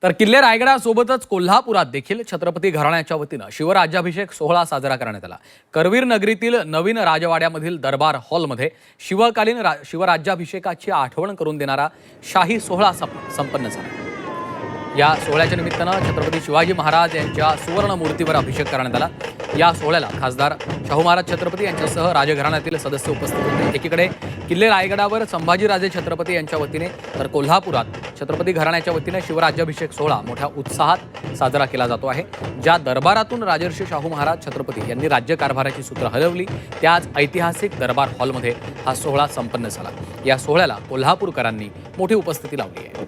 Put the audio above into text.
तर किल्ले रायगडासोबतच कोल्हापुरात देखील छत्रपती घराण्याच्या वतीनं शिवराज्याभिषेक सोहळा साजरा करण्यात आला। करवीर नगरीतील नवीन राजवाड्यामधील दरबार हॉलमध्ये शिवकालीन शिवराज्याभिषेकाची आठवण करून देणारा शाही सोहळा संपन्न झाला। या सोहळ्याच्या निमित्तानं छत्रपती शिवाजी महाराज यांच्या सुवर्ण मूर्तीवर अभिषेक करण्यात आला। या सोहळ्याला खासदार शाहू महाराज छत्रपती यांच्यासह राजघराण्यातील सदस्य उपस्थित होते। एकीकडे किल्ले रायगडावर संभाजीराजे छत्रपती यांच्या वतीने तर कोल्हापुरात छत्रपती घराण्याच्या वतीने शिवराज्याभिषेक सोहळा मोठ्या उत्साहात साजरा केला जातो आहे। ज्या दरबारातून राजर्षी शाहू महाराज छत्रपती यांनी राज्यकारभाराची सूत्र हलवली त्याच ऐतिहासिक दरबार हॉलमध्ये हा सोहळा संपन्न झाला। या सोहळ्याला कोल्हापूरकरांनी मोठी उपस्थिती लावली आहे।